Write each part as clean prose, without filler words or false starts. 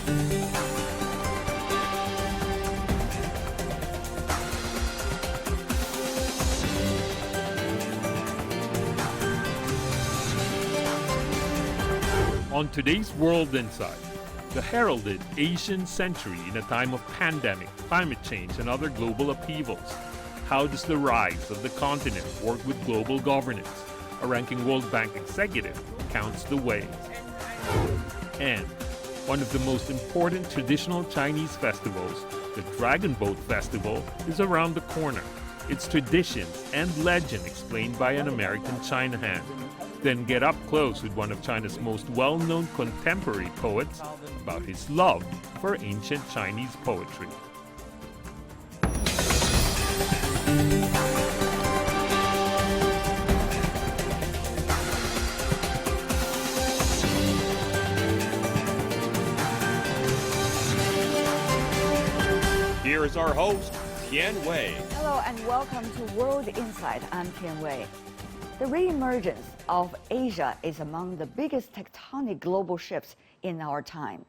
On today's World Insight, the heralded Asian century in a time of pandemic, climate change, and other global upheavals. How does the rise of the continent work with global governance? A ranking World Bank executive counts the ways. And one of the most important traditional Chinese festivals, the Dragon Boat Festival, is around the corner. Its traditions and legend explained by an American China hand. Then get up close with one of China's most well-known contemporary poets about his love for ancient Chinese poetry. Here is our host, Tian Wei. Hello and welcome to World Insight. I'm Tian Wei. The reemergence of Asia is among the biggest tectonic global shifts in our time.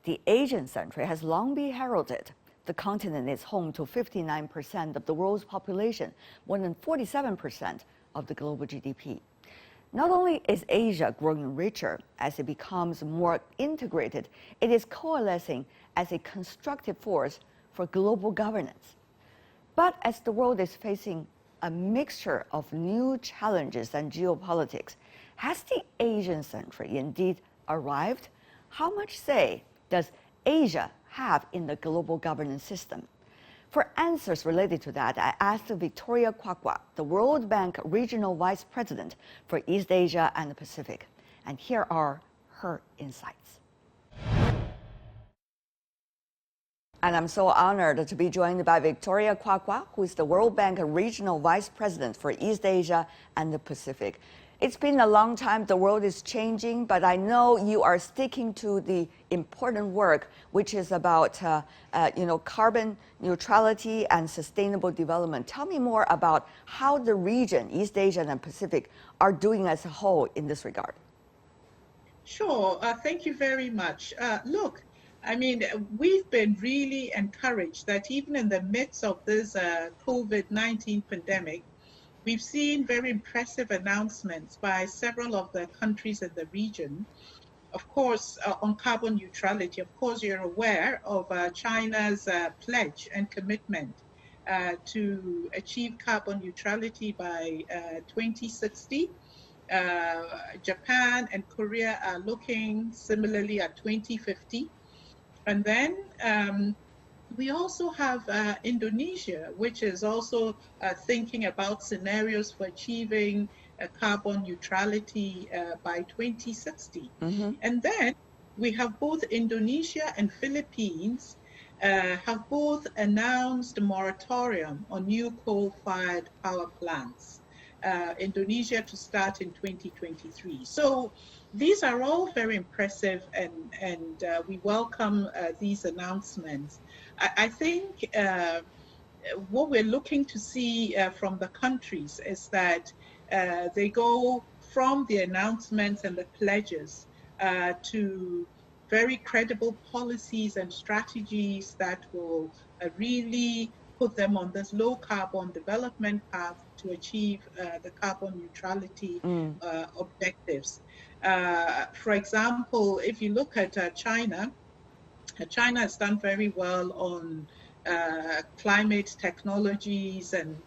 The Asian century has long been heralded. The continent is home to 59% of the world's population, more than 47% of the global GDP. Not only is Asia growing richer as it becomes more integrated, it is coalescing as a constructive force for global governance. But as the world is facing a mixture of new challenges and geopolitics, has the Asian century indeed arrived? How much say does Asia have in the global governance system? For answers related to that, I asked Victoria Kwakwa, the World Bank Regional Vice President for East Asia and the Pacific. And here are her insights. And I'm so honored to be joined by Victoria Kwakwa, who is the World Bank Regional Vice President for East Asia and the Pacific. It's been a long time, the world is changing, but I know you are sticking to the important work, which is about carbon neutrality and sustainable development. Tell me more about how the region, East Asia and Pacific, are doing as a whole in this regard. Sure, thank you very much. Look, I mean, we've been really encouraged that even in the midst of this COVID-19 pandemic, we've seen very impressive announcements by several of the countries in the region, of course, on carbon neutrality. Of course, you're aware of China's pledge and commitment to achieve carbon neutrality by 2060. Japan and Korea are looking similarly at 2050. And then we also have Indonesia, which is also thinking about scenarios for achieving carbon neutrality by 2060. Mm-hmm. And then we have both Indonesia and Philippines have both announced a moratorium on new coal-fired power plants. Indonesia to start in 2023. So these are all very impressive, and we welcome these announcements. I think what we're looking to see from the countries is that they go from the announcements and the pledges to very credible policies and strategies that will really put them on this low carbon development path to achieve the carbon neutrality objectives. For example, if you look at China, China has done very well on climate technologies and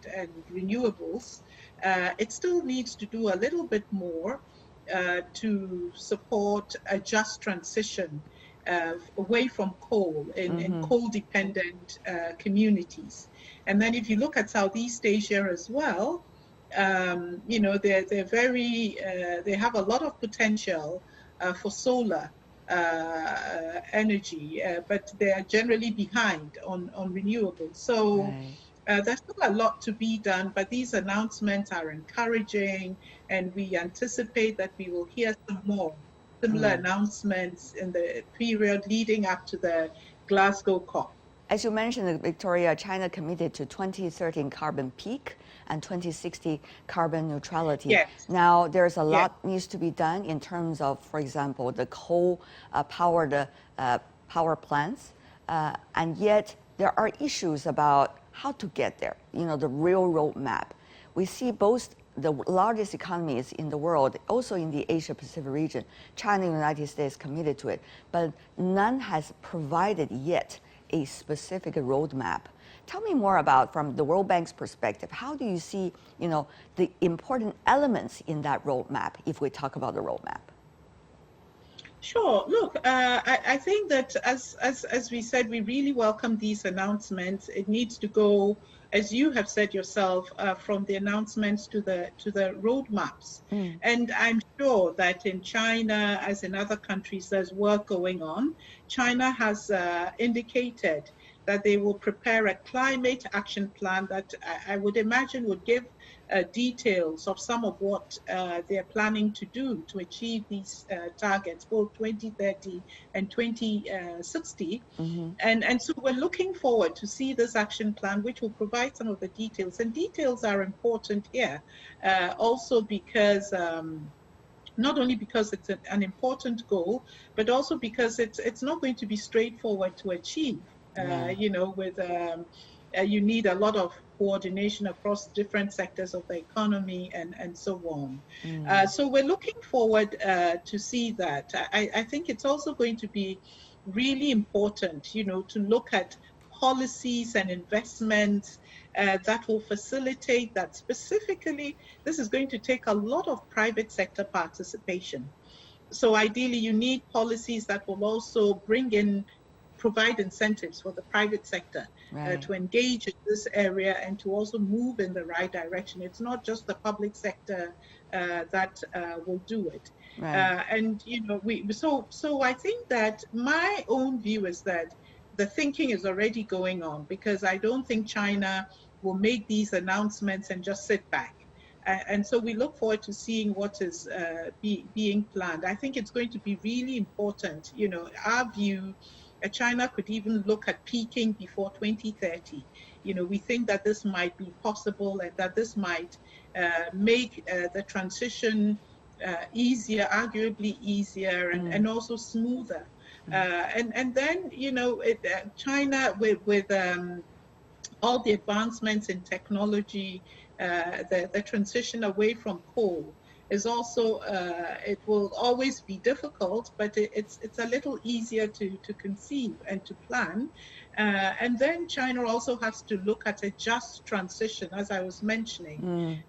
renewables. It still needs to do a little bit more to support a just transition away from coal in coal-dependent communities. And then if you look at Southeast Asia as well, they're very, they have a lot of potential for solar energy, but they are generally behind on renewables. So right. There's still a lot to be done, but these announcements are encouraging, and we anticipate that we will hear some more similar announcements in the period leading up to the Glasgow COP. As you mentioned, Victoria, China committed to 2030 carbon peak and 2060 carbon neutrality. Yes. Now, there's a lot needs to be done in terms of, for example, the coal-powered power plants, and yet there are issues about how to get there, the real roadmap. We see both the largest economies in the world, also in the Asia-Pacific region, China and the United States committed to it, but none has provided yet a specific roadmap. Tell me more about, from the World Bank's perspective, how do you see, the important elements in that roadmap, if we talk about the roadmap? Sure. Look, I think that as we said, we really welcome these announcements. It needs to go, as you have said yourself, from the announcements to the roadmaps. And I'm sure that in China, as in other countries, there's work going on. China has indicated that they will prepare a climate action plan that I would imagine would give details of some of what they're planning to do to achieve these targets, both 2030 and 2060. And so we're looking forward to see this action plan, which will provide some of the details. And details are important here, also because not only because it's an important goal, but also because it's not going to be straightforward to achieve. You need a lot of coordination across different sectors of the economy and so on. So we're looking forward to see that. I think it's also going to be really important, to look at policies and investments that will facilitate that. Specifically, this is going to take a lot of private sector participation. So ideally, you need policies that will also provide incentives for the private sector to engage in this area and to also move in the right direction. It's not just the public sector that will do it. So I think that my own view is that the thinking is already going on, because I don't think China will make these announcements and just sit back. And so we look forward to seeing what is being planned. I think it's going to be really important. Our view, China could even look at peaking before 2030. We think that this might be possible and that this might make the transition easier, arguably easier, and also smoother. And then, China with all the advancements in technology, the transition away from coal is also, it will always be difficult, but it's a little easier to conceive and to plan. And then China also has to look at a just transition, as I was mentioning,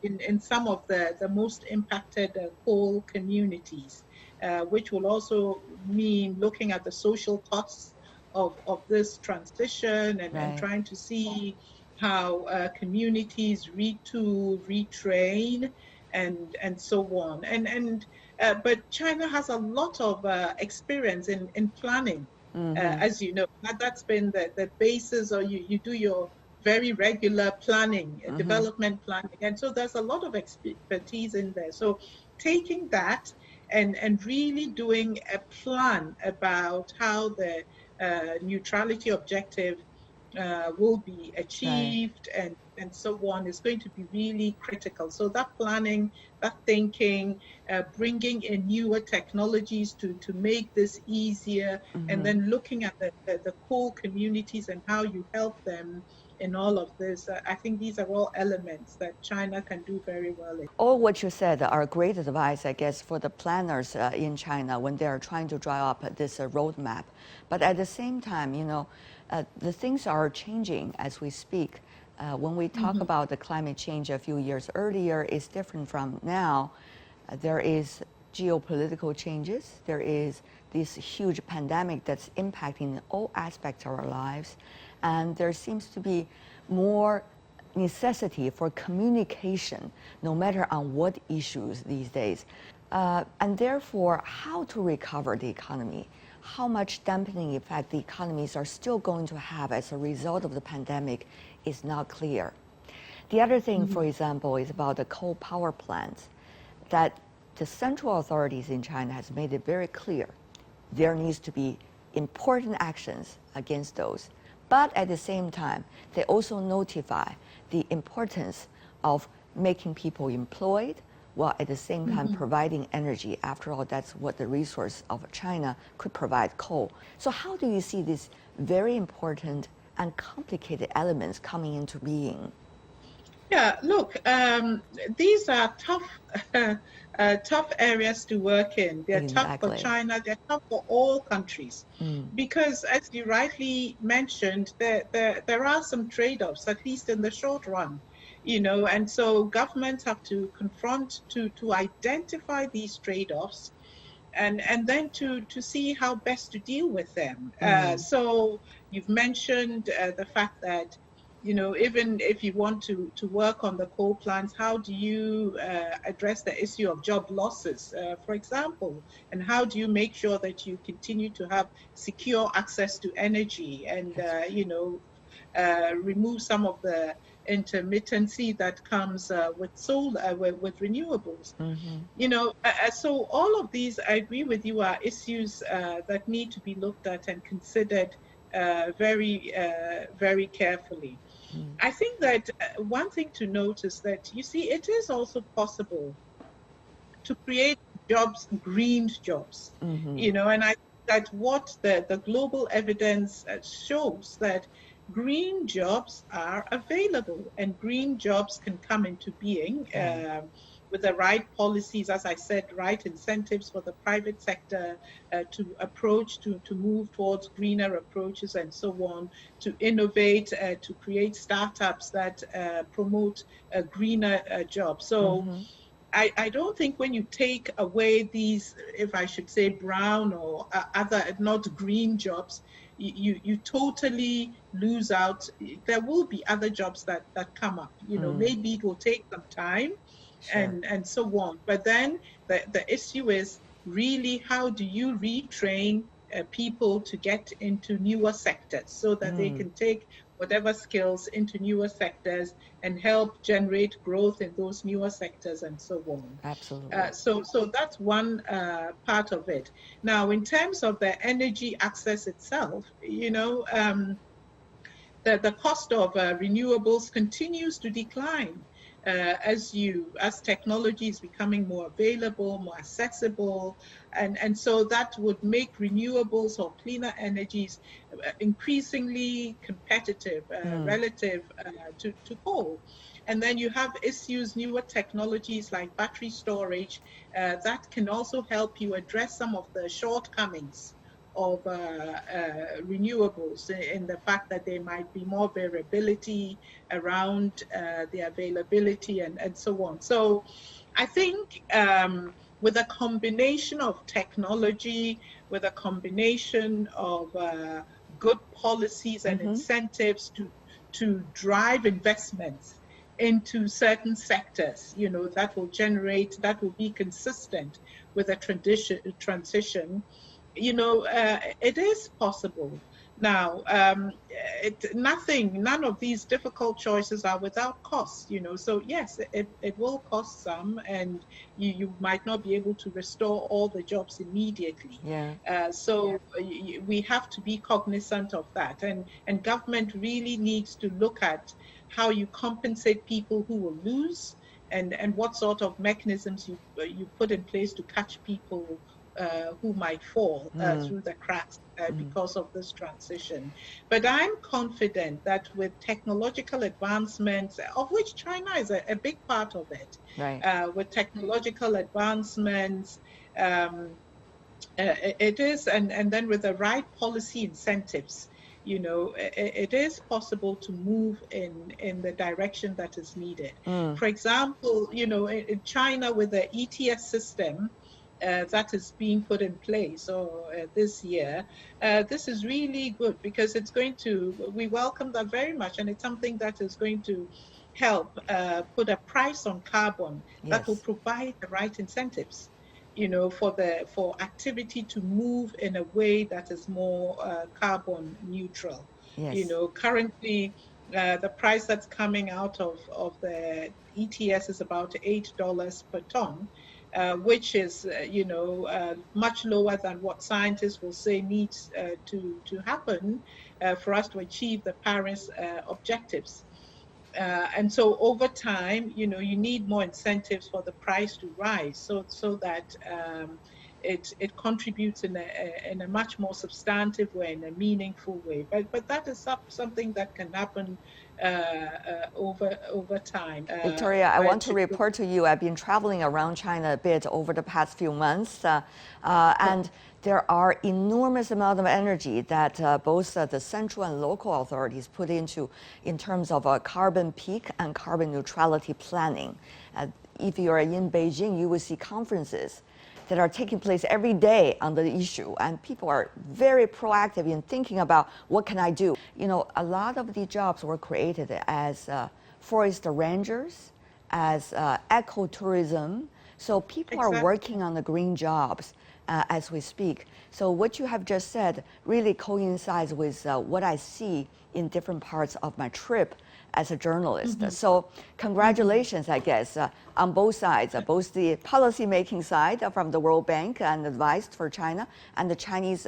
in some of the most impacted coal communities, which will also mean looking at the social costs of this transition and trying to see how communities retool, retrain, and so on. But China has a lot of experience in planning, as you know. That's been the basis, or you do your very regular planning, development planning. And so there's a lot of expertise in there. So taking that and really doing a plan about how the neutrality objective will be achieved and so on is going to be really critical. So that planning, that thinking, bringing in newer technologies to make this easier, and then looking at the coal communities and how you help them in all of this. I think these are all elements that China can do very well in. All what you said are great advice, I guess, for the planners in China when they are trying to draw up this roadmap. But at the same time, the things are changing as we speak. When we talk about the climate change a few years earlier, it's different from now. There is geopolitical changes. There is this huge pandemic that's impacting all aspects of our lives. And there seems to be more necessity for communication, no matter on what issues these days. And therefore, how to recover the economy, how much dampening effect the economies are still going to have as a result of the pandemic is not clear. The other thing, for example, is about the coal power plants, that the central authorities in China has made it very clear there needs to be important actions against those. But at the same time, they also notify the importance of making people employed, while at the same time providing energy. After all, that's what the resource of China could provide, coal. So how do you see these very important and complicated elements coming into being? Yeah, look, these are tough, tough areas to work in. They're tough for Exactly. China. They're tough for all countries, because, as you rightly mentioned, there are some trade-offs, at least in the short run, and so governments have to confront to identify these trade-offs, and then to see how best to deal with them. So you've mentioned the fact that, even if you want to work on the coal plants, how do you address the issue of job losses, for example, and how do you make sure that you continue to have secure access to energy, and remove some of the intermittency that comes with solar, with renewables. So all of these, I agree with you, are issues that need to be looked at and considered very carefully. I think that one thing to note is that, you see, it is also possible to create jobs, green jobs, and I think that what the global evidence shows, that green jobs are available, and green jobs can come into being with the right policies, as I said, right incentives for the private sector to approach, to move towards greener approaches and so on, to innovate, to create startups that promote a greener jobs. So I don't think when you take away these, if I should say, brown or other, not green jobs, you totally lose out. There will be other jobs that come up. Maybe it will take some time, Sure. and so on. But then the issue is really, how do you retrain people to get into newer sectors so that they can take whatever skills into newer sectors and help generate growth in those newer sectors and so on. Absolutely. So that's one part of it. Now, in terms of the energy access itself, the cost of renewables continues to decline as technology is becoming more available, more accessible, and so that would make renewables or cleaner energies increasingly competitive relative to coal. And then you have issues, newer technologies like battery storage that can also help you address some of the shortcomings of renewables, in the fact that there might be more variability around the availability and so on. So I think with a combination of technology, with a combination of good policies and incentives to drive investments into certain sectors, that will be consistent with a transition, it is possible. Now, none of these difficult choices are without cost, So yes, it will cost some, and you might not be able to restore all the jobs immediately. Yeah. So we have to be cognizant of that, and government really needs to look at how you compensate people who will lose, and what sort of mechanisms you put in place to catch people who might fall through the cracks because of this transition. But I'm confident that with technological advancements, of which China is a big part of it, Right. with technological advancements, it is, and then with the right policy incentives, it is possible to move in the direction that is needed. For example, in China, with the ETS system that is being put in place this year, this is really good, because we welcome that very much, and it's something that is going to help put a price on carbon that will Yes. provide the right incentives, for activity to move in a way that is more carbon neutral. Yes. Currently, the price that's coming out of the ETS is about $8 per ton, which is, much lower than what scientists will say needs to happen for us to achieve the Paris objectives. And so over time, you know, you need more incentives for the price to rise, so that it contributes in a much more substantive way, in a meaningful way. But that is something that can happen over time. Victoria, I want to To report to you, I've been traveling around China a bit over the past few months, and there are enormous amount of energy that both the central and local authorities put into in terms of carbon peak and carbon neutrality planning. If you are in Beijing, you will see conferences that are taking place every day on the issue, and people are very proactive in thinking about what can I do. You know, a lot of the jobs were created as forest rangers, as ecotourism. So people are working on the green jobs as we speak. So what you have just said really coincides with what I see in different parts of my trip as a journalist. So congratulations, I guess, on both sides, both the policy-making side from the World Bank and advice for China, and the Chinese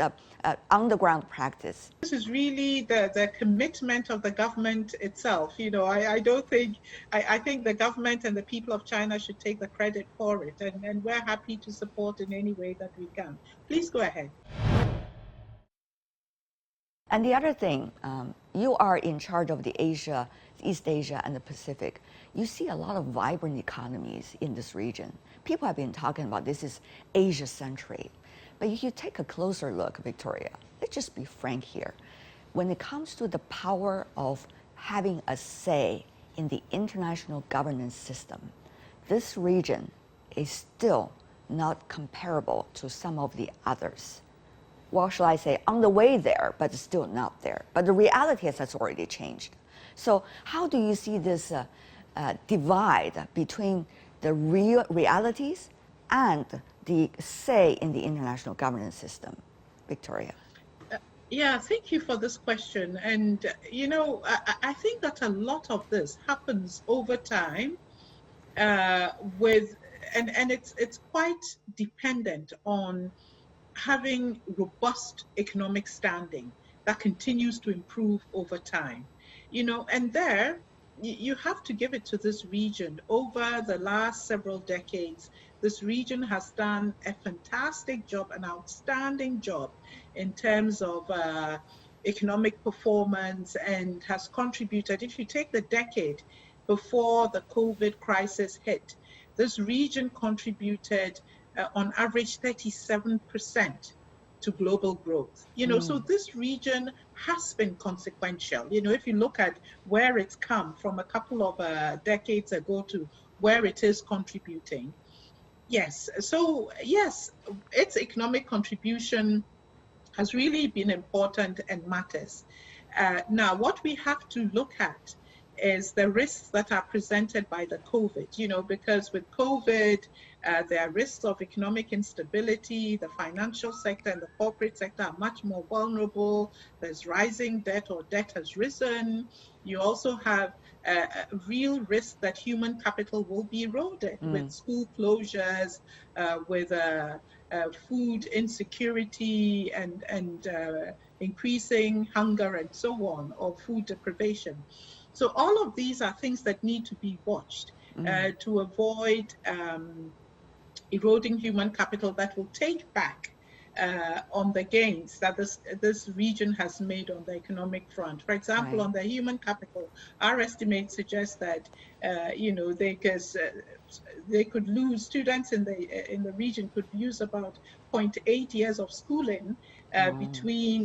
on-the-ground practice. This is really the commitment of the government itself. You know, I don't think, I think the government and the people of China should take the credit for it, and we're happy to support in any way that we can. Please go ahead. And the other thing, you are in charge of the Asia, East Asia, and the Pacific. You see a lot of vibrant economies in this region. People have been talking about this is Asia-centric. But if you take a closer look, Victoria, let's just be frank here. When it comes to the power of having a say in the international governance system, this region is still not comparable to some of the others. Well, shall I say, on the way there, but still not there. But the reality has already changed. So how do you see this divide between the real realities and the say in the international governance system? Victoria. Yeah, thank you for this question. And, you know, I think that a lot of this happens over time and it's quite dependent on having robust economic standing that continues to improve over time. You know, and there you have to give it to this region. Over the last several decades, this region has done a fantastic job, an outstanding job in terms of economic performance, and has contributed. If you take the decade before the COVID crisis hit, this region contributed on average 37% to global growth. You know, so this region has been consequential. You know, if you look at where it's come from a couple of decades ago to where it is contributing. Yes, so yes, its economic contribution has really been important and matters. Now, what we have to look at is the risks that are presented by the COVID, you know, because with COVID, there are risks of economic instability. The financial sector and the corporate sector are much more vulnerable. There's rising debt, or debt has risen. You also have a real risk that human capital will be eroded with school closures, with food insecurity and increasing hunger and so on, or food deprivation. So all of these are things that need to be watched to avoid eroding human capital that will take back on the gains that this region has made on the economic front. For example, on the human capital, our estimates suggest that you know, they could lose, students in the region could lose about 0.8 years of schooling between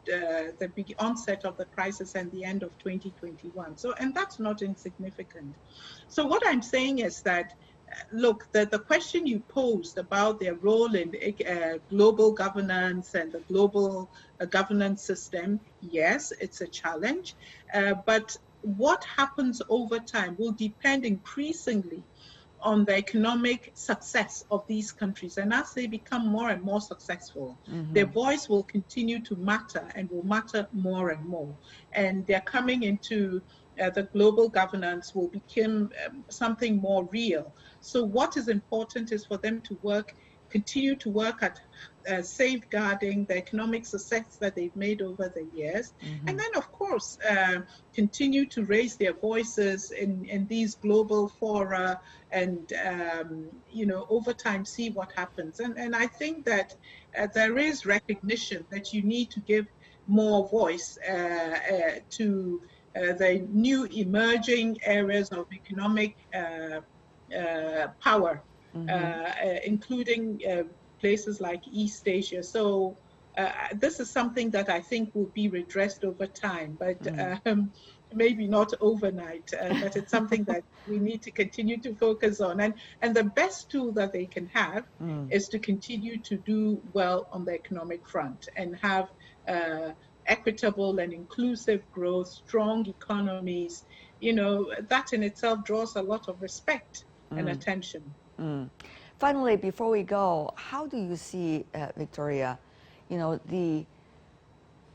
the onset of the crisis and the end of 2021. So, and that's not insignificant. So what I'm saying is that, look, the question you posed about their role in global governance and the global governance system, yes, it's a challenge, but what happens over time will depend increasingly on the economic success of these countries. And as they become more and more successful, their voice will continue to matter and will matter more and more. And they're coming into the global governance will become something more real. So what is important is for them to work continue to work at safeguarding the economic success that they've made over the years. And then, of course, continue to raise their voices in these global fora and, over time see what happens. And I think that there is recognition that you need to give more voice to the new emerging areas of economic power, including places like East Asia. So this is something that I think will be redressed over time, but maybe not overnight, but it's something that we need to continue to focus on. And the best tool that they can have is to continue to do well on the economic front and have equitable and inclusive growth, strong economies. That in itself draws a lot of respect and attention. Finally, before we go, how do you see, Victoria, the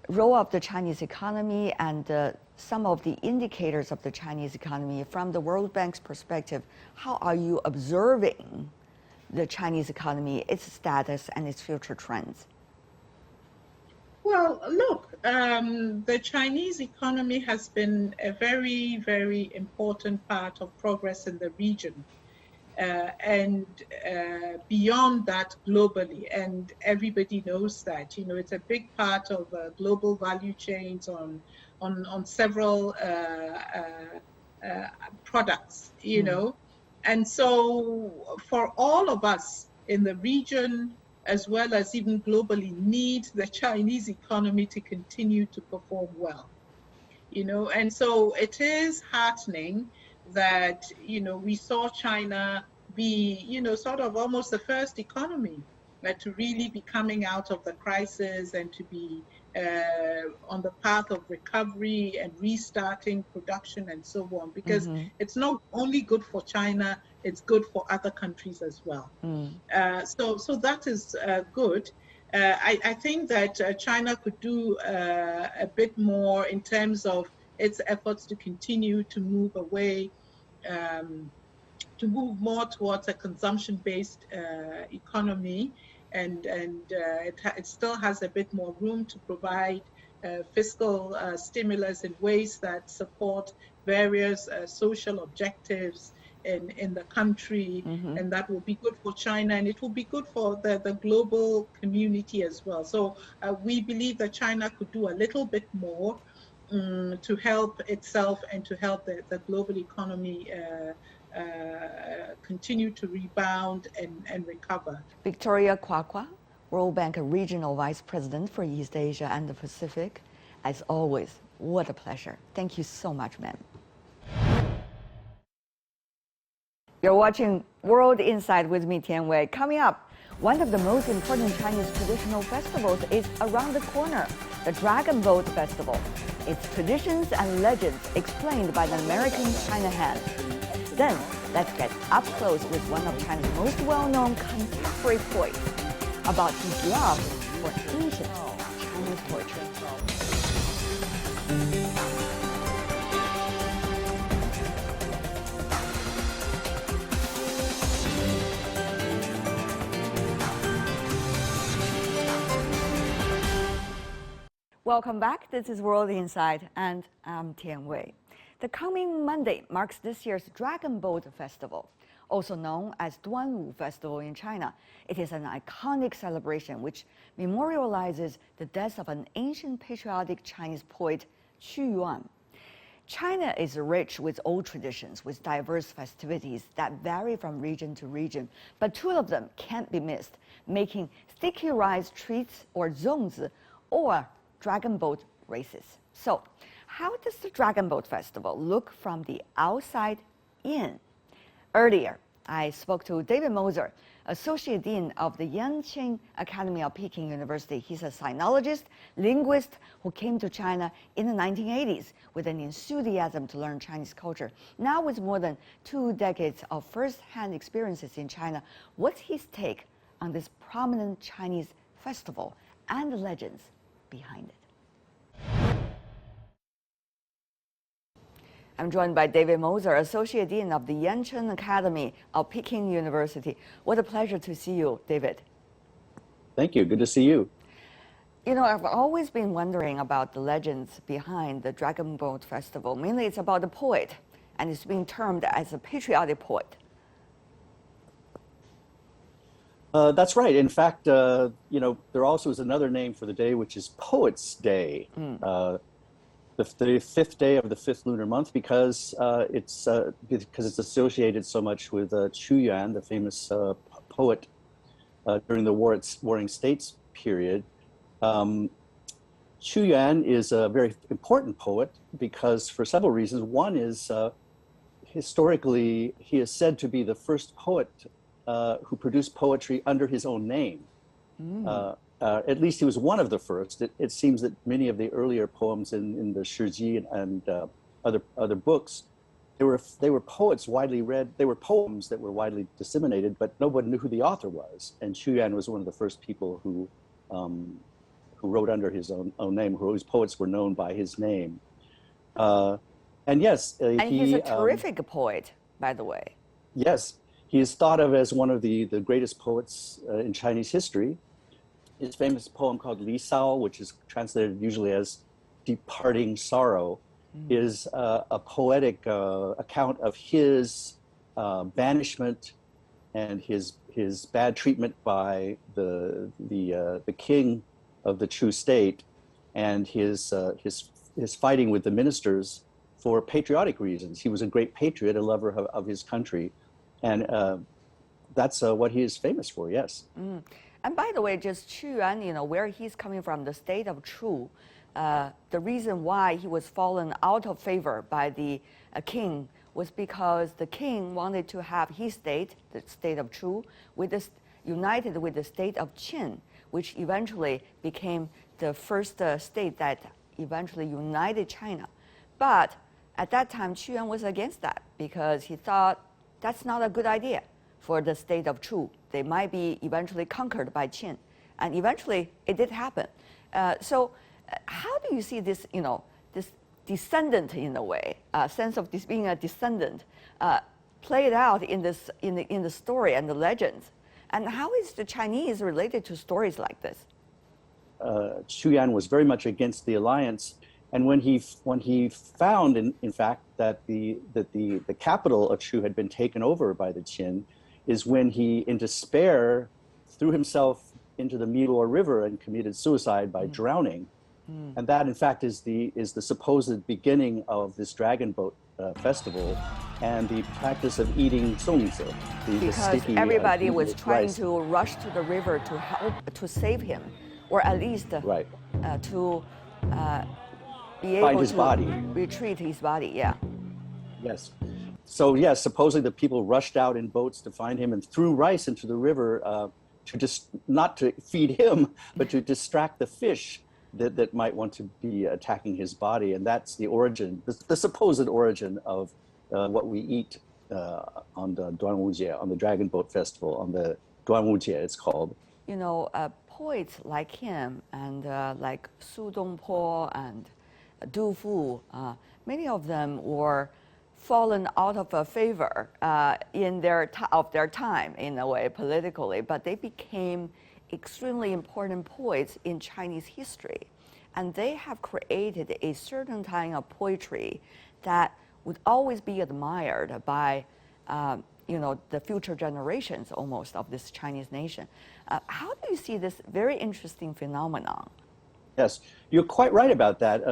role of the Chinese economy and some of the indicators of the Chinese economy from the World Bank's perspective? How are you observing the Chinese economy, its status, and its future trends? Well, look, the Chinese economy has been a very, very important part of progress in the region. And beyond that globally, and everybody knows that, it's a big part of global value chains on several products, And so for all of us in the region, as well as even globally, need the Chinese economy to continue to perform well. And so it is heartening that, we saw China be, sort of almost the first economy to really be coming out of the crisis and to be on the path of recovery and restarting production and so on, because it's not only good for China, it's good for other countries as well. So that is good. I think that China could do a bit more in terms of its efforts to continue to move away, to move more towards a consumption-based economy, and it still has a bit more room to provide fiscal stimulus in ways that support various social objectives in the country, and that will be good for China, and it will be good for the global community as well. So we believe that China could do a little bit more to help itself and to help the global economy continue to rebound and recover. Victoria Kwakwa, World Bank Regional Vice President for East Asia and the Pacific. As always, what a pleasure. Thank you so much, ma'am. You're watching World Insight with me, Tian Wei. Coming up, one of the most important Chinese traditional festivals is around the corner, the Dragon Boat Festival. Its traditions and legends explained by the American China hand. Then, let's get up close with one of China's most well-known contemporary poets about his love for ancient Chinese poetry. Welcome back. This is World Insight, and I'm Tian Wei. The coming Monday marks this year's Dragon Boat Festival, also known as Duanwu Festival in China. It is an iconic celebration which memorializes the death of an ancient patriotic Chinese poet, Qu Yuan. China is rich with old traditions, with diverse festivities that vary from region to region, but two of them can't be missed, making sticky rice treats or zongzi or dragon boat races. So, how does the Dragon Boat Festival look from the outside in? Earlier, I spoke to David Moser, Associate Dean of the Yanqing Academy of Peking University. He's a sinologist, linguist who came to China in the 1980s with an enthusiasm to learn Chinese culture. Now, with more than 2 decades of first-hand experiences in China, what's his take on this prominent Chinese festival and the legends behind it? I'm joined by David Moser, Associate Dean of the Yancheng Academy of Peking University. What a pleasure to see you, David. Thank you. Good to see you. You know, I've always been wondering about the legends behind the Dragon Boat Festival. Mainly it's about the poet, and it's being termed as a patriotic poet. That's right. In fact, there also is another name for the day, which is Poets' Day. The fifth day of the fifth lunar month, because it's associated so much with Qu Yuan, the famous poet during the Warring States period. Qu Yuan is a very important poet because for several reasons. One is historically he is said to be the first poet who produced poetry under his own name. At least he was one of the first. It seems that many of the earlier poems in the Shiji and other books, they were poets widely read. They were poems that were widely disseminated, but nobody knew who the author was. And Qu Yuan was one of the first people who wrote under his own name, whose poets were known by his name. And yes, and he's a terrific poet, by the way. Yes, he is thought of as one of the greatest poets in Chinese history. His famous poem called Li Sao, which is translated usually as Departing Sorrow, is a poetic account of his banishment and his bad treatment by the king of the Chu state, and his fighting with the ministers for patriotic reasons. He was a great patriot, a lover of his country, and that's what he is famous for. Yes. And by the way, just Qu Yuan, you know, where he's coming from, the state of Chu, the reason why he was fallen out of favor by the king was because the king wanted to have his state, the state of Chu, united with the state of Qin, which eventually became the first state that eventually united China. But at that time, Qu Yuan was against that because he thought that's not a good idea for the state of Chu. They might be eventually conquered by Qin. And eventually, it did happen. So how do you see this, you know, this descendant in a way, sense of this being a descendant, played out in the story and the legends? And how is the Chinese related to stories like this? Qu Yuan was very much against the alliance. And when he found, in fact, that the capital of Chu had been taken over by the Qin, is when he, in despair, threw himself into the Milor River and committed suicide by drowning. And that, in fact, is the supposed beginning of this dragon boat festival and the practice of eating zongzi. Because everybody was trying to rush to the river to help, to save him, or at least to be able find his body. Retrieve his body, yeah. Yes. So yes, supposedly the people rushed out in boats to find him and threw rice into the river to just not to feed him, but to distract the fish that might want to be attacking his body. And that's the origin, the supposed origin of what we eat on the Duanwujie, on the Dragon Boat Festival, on the Duanwujie it's called. You know, poets like him and like Su Dongpo and Du Fu, many of them were fallen out of favor in their time, in a way, politically, but they became extremely important poets in Chinese history. And they have created a certain kind of poetry that would always be admired by the future generations almost of this Chinese nation. How do you see this very interesting phenomenon? Yes, you're quite right about that.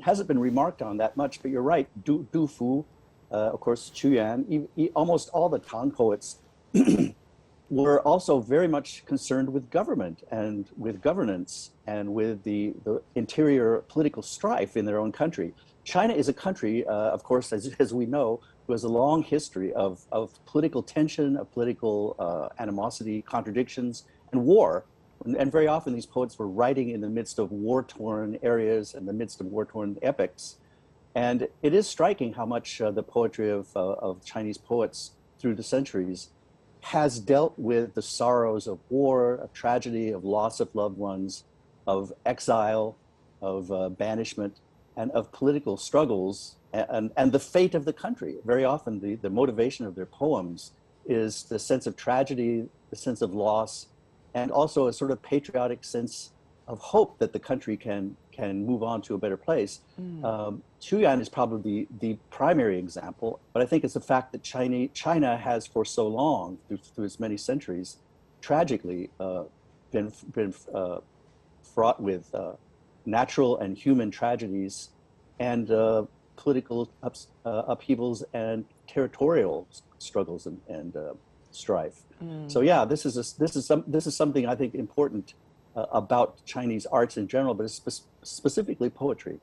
Hasn't been remarked on that much, but you're right. Du Fu, of course, Qu Yuan, almost all the Tang poets were also very much concerned with government and with governance and with the interior political strife in their own country. China is a country, of course, as we know, who has a long history of political tension, of political animosity, contradictions, and war. And very often these poets were writing in the midst of war-torn areas, in the midst of war-torn epics. And it is striking how much the poetry of Chinese poets through the centuries has dealt with the sorrows of war, of tragedy, of loss of loved ones, of exile, of banishment. and of political struggles and the fate of the country. Very often, the motivation of their poems is the sense of tragedy, the sense of loss, and also a sort of patriotic sense of hope that the country can move on to a better place. Chu Yan is probably the primary example, but I think it's the fact that China has for so long, through its many centuries, tragically been fraught with natural and human tragedies and political upheavals and territorial struggles and strife. So yeah, this is something I think important about Chinese arts in general, but specifically poetry.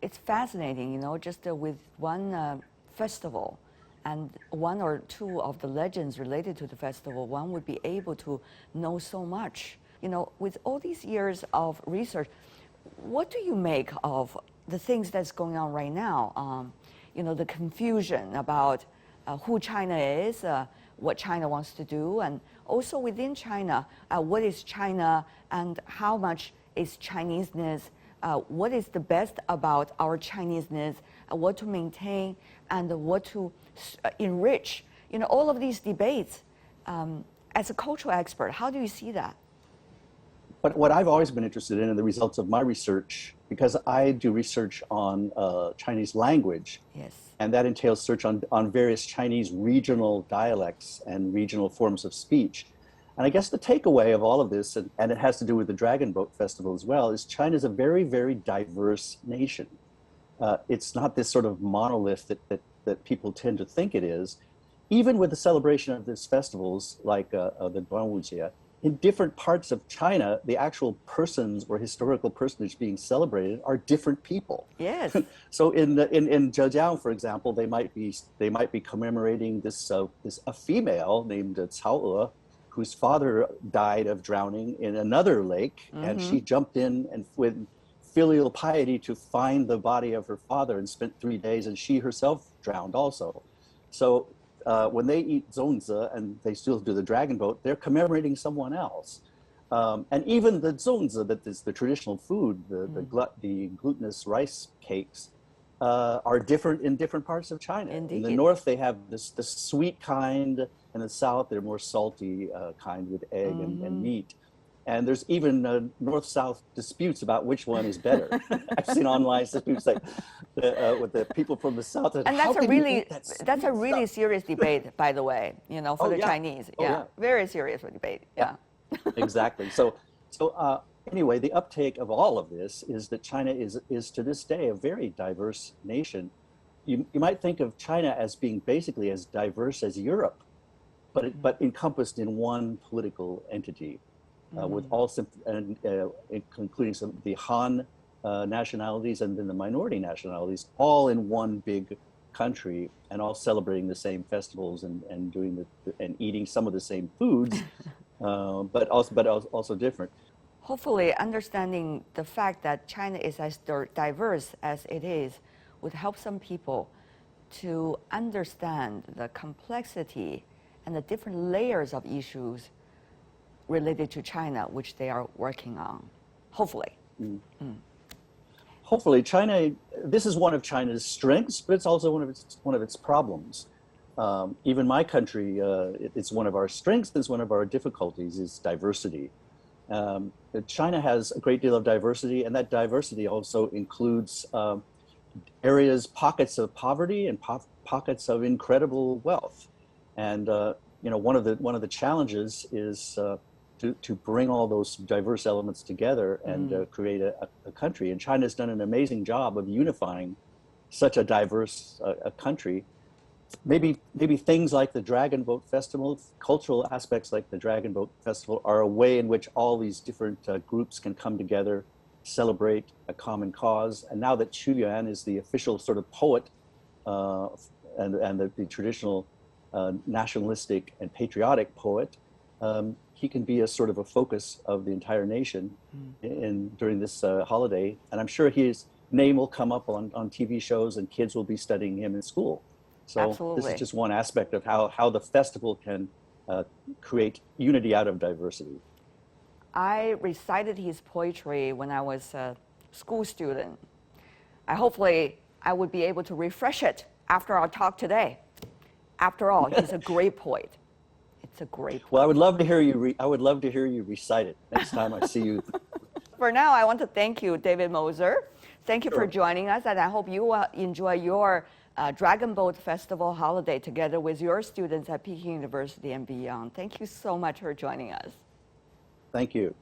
It's fascinating, you know, just with one festival and one or two of the legends related to the festival, one would be able to know so much. You know, with all these years of research, what do you make of the things that's going on right now? You know, the confusion about who China is, what China wants to do, and also within China, what is China and how much is Chineseness, what is the best about our Chineseness, what to maintain and what to enrich. You know, all of these debates, as a cultural expert, how do you see that? But what I've always been interested in the results of my research, because I do research on Chinese language, Yes. and that entails search on various Chinese regional dialects and regional forms of speech. And I guess the takeaway of all of this, and it has to do with the Dragon Boat Festival as well, is China is a very, very diverse nation. It's not this sort of monolith that people tend to think it is. Even with the celebration of these festivals, like the Duanwujie, in different parts of China, the actual persons or historical personage being celebrated are different people. Yes. So in Zhejiang, for example, they might be commemorating a female named Cao E, whose father died of drowning in another lake, and she jumped in and with filial piety to find the body of her father and spent 3 days, and she herself drowned also. So when they eat zongzi and they still do the dragon boat, they're commemorating someone else. And even the zongzi, that is the traditional food, the glutinous rice cakes, are different in different parts of China. Indeed. In the north, they have the sweet kind. In the south, they're more salty kind with egg and meat. And there's even north-south disputes about which one is better. I've seen online disputes like with the people from the south. And that's a really serious debate, by the way. You know, for the Chinese, very serious debate. Yeah. Exactly. So anyway, the uptake of all of this is that China is to this day a very diverse nation. You might think of China as being basically as diverse as Europe, but encompassed in one political entity. With all, including some of the Han nationalities and then the minority nationalities, all in one big country, and all celebrating the same festivals and doing and eating some of the same foods, but also different. Hopefully, understanding the fact that China is as diverse as it is would help some people to understand the complexity and the different layers of issues related to China, which they are working on, hopefully. Hopefully, China. This is one of China's strengths, but it's also one of its problems. Even my country, it's one of our strengths. It's one of our difficulties is diversity. China has a great deal of diversity, and that diversity also includes pockets of poverty and pockets of incredible wealth. And one of the challenges is to bring all those diverse elements together and create a country. And China's done an amazing job of unifying such a diverse country. Maybe things like the Dragon Boat Festival, cultural aspects like the Dragon Boat Festival, are a way in which all these different groups can come together, celebrate a common cause. And now that Chu Yuan is the official sort of poet and the traditional nationalistic and patriotic poet, he can be a sort of a focus of the entire nation during this holiday. And I'm sure his name will come up on TV shows and kids will be studying him in school. So Absolutely. This is just one aspect of how the festival can create unity out of diversity. I recited his poetry when I was a school student. Hopefully I would be able to refresh it after our talk today. After all, he's a great poet. It's a great poet. Well, I would love to hear you. I would love to hear you recite it next time I see you. For now, I want to thank you, David Moser. Thank you for Sure. joining us, and I hope you enjoy your Dragon Boat Festival holiday together with your students at Peking University and beyond. Thank you so much for joining us. Thank you.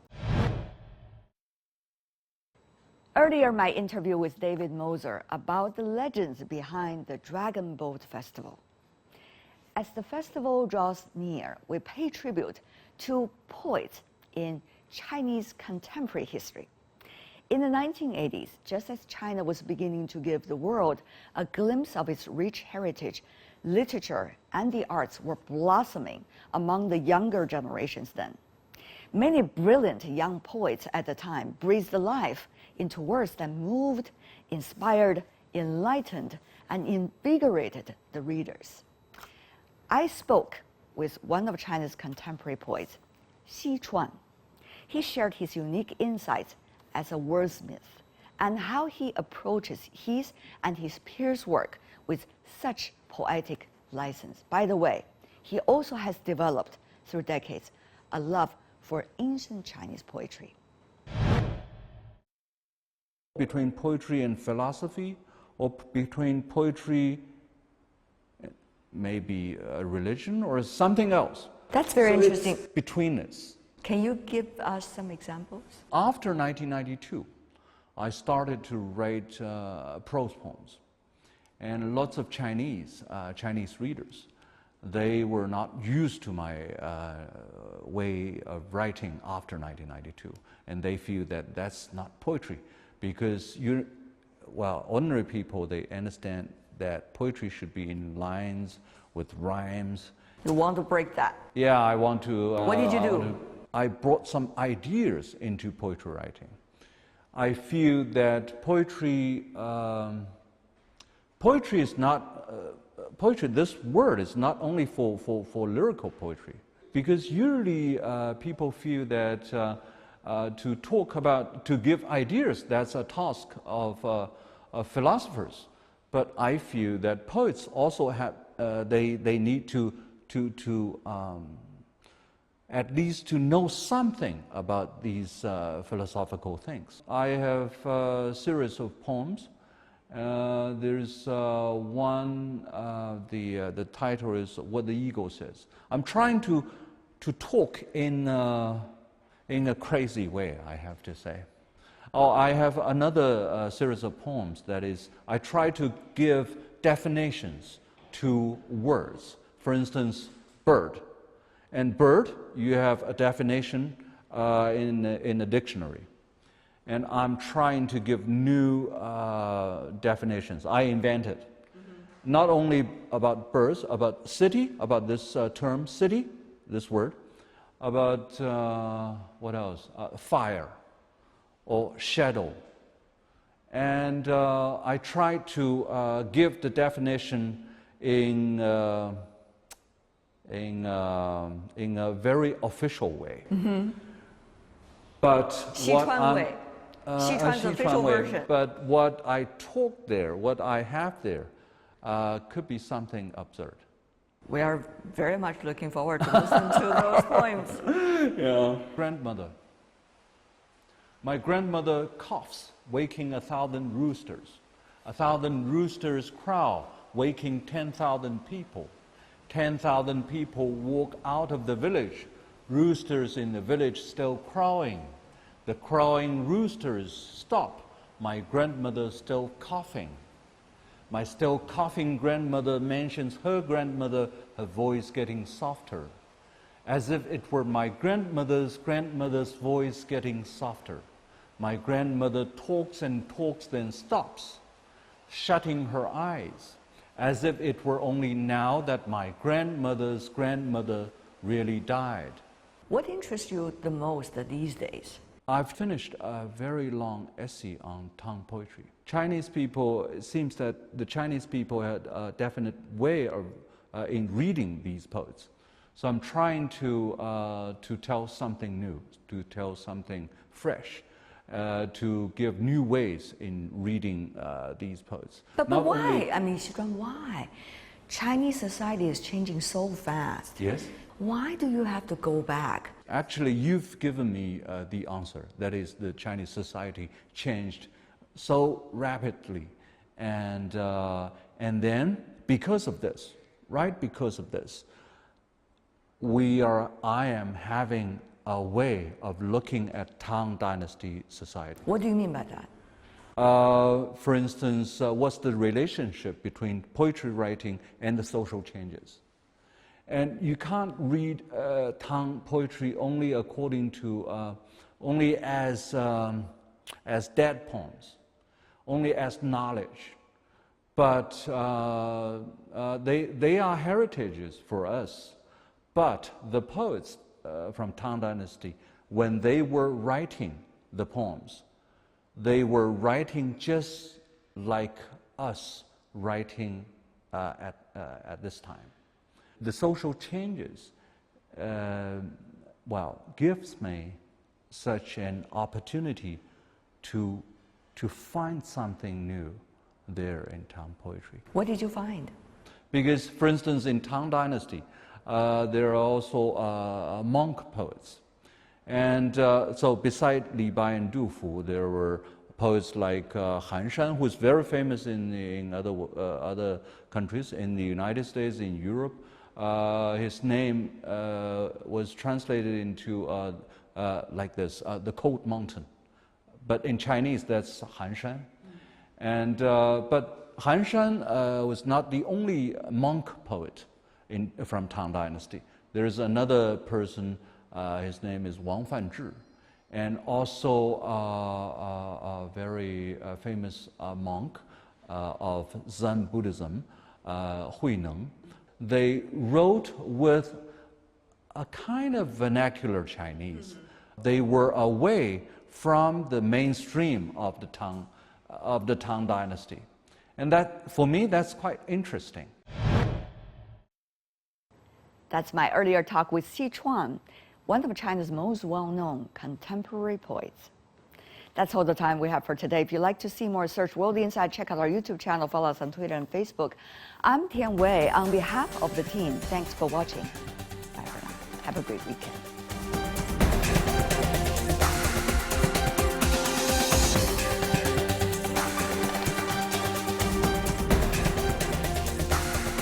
Earlier, my interview with David Moser about the legends behind the Dragon Boat Festival. As the festival draws near, we pay tribute to poets in Chinese contemporary history. In the 1980s, just as China was beginning to give the world a glimpse of its rich heritage, literature and the arts were blossoming among the younger generations then. Many brilliant young poets at the time breathed life into words that moved, inspired, enlightened, and invigorated the readers. I spoke with one of China's contemporary poets, Xi Chuan. He shared his unique insights as a wordsmith and how he approaches his and his peers' work with such poetic license. By the way, he also has developed, through decades, a love for ancient Chinese poetry. Between poetry and philosophy, or between poetry, maybe a religion or something else. That's very interesting. It's between us. Can you give us some examples? After 1992, I started to write prose poems, and lots of Chinese readers, they were not used to my way of writing after 1992, and they feel that that's not poetry, because ordinary people, they understand that poetry should be in lines with rhymes. You want to break that? Yeah, I want to. What did you do? I brought some ideas into poetry writing. I feel that poetry is not, poetry, this word is not only for lyrical poetry, because usually people feel that to give ideas, that's a task of philosophers. But I feel that poets also have, they need to at least to know something about these philosophical things. I have a series of poems. There's one, the title is What the Eagle Says. I'm trying to talk in a crazy way, I have to say. Oh, I have another series of poems that is, I try to give definitions to words. For instance, bird. And bird, you have a definition in a dictionary. And I'm trying to give new definitions. I invented. Not only about birds, about city, about this term city, this word, about what else? Fire or shadow. And I try to give the definition in a very official way. But Sichuan way. Sichuan's official version. But what I talk there, what I have there, could be something absurd. We are very much looking forward to listening to those poems. Yeah. Grandmother. My grandmother coughs, waking 1,000 roosters. 1,000 roosters crow, waking 10,000 people. 10,000 people walk out of the village. Roosters in the village still crowing. The crowing roosters stop. My grandmother still coughing. My still coughing grandmother mentions her grandmother, her voice getting softer, as if it were my grandmother's voice getting softer. My grandmother talks and talks, then stops, shutting her eyes, as if it were only now that my grandmother's grandmother really died. What interests you the most these days? I've finished a very long essay on tongue poetry. Chinese people, it seems that the Chinese people had a definite way of in reading these poets. So I'm trying to tell something new, to tell something fresh. to give new ways in reading these poets. But Not why? only- I mean, Xu Guang, why? Chinese society is changing so fast. Yes. Why do you have to go back? Actually, you've given me the answer. That is, the Chinese society changed so rapidly, and then because of this, right? Because of this, I am having a way of looking at Tang Dynasty society. What do you mean by that? For instance, what's the relationship between poetry writing and the social changes? And you can't read Tang poetry only according to, only as dead poems, only as knowledge. But they are heritages for us. But the poets from Tang Dynasty, when they were writing the poems, they were writing just like us writing at this time. The social changes, gives me such an opportunity to find something new there in Tang poetry. What did you find? Because, for instance, in Tang Dynasty, there are also monk poets. And so beside Li Bai and Du Fu, there were poets like Han Shan, who's very famous in other countries, in the United States, in Europe. His name was translated into like this, the Cold Mountain. But in Chinese, that's Han Shan. And, but Han Shan was not the only monk poet from Tang Dynasty. There is another person, his name is Wang Fanzhi, and also a very famous monk of Zen Buddhism, Huineng. They wrote with a kind of vernacular Chinese. They were away from the mainstream of the Tang Dynasty. And that, for me, that's quite interesting. That's my earlier talk with Xi Chuan, one of China's most well-known contemporary poets. That's all the time we have for today. If you'd like to see more, search World Insight, check out our YouTube channel, follow us on Twitter and Facebook. I'm Tian Wei. On behalf of the team, thanks for watching. Bye for now. Have a great weekend.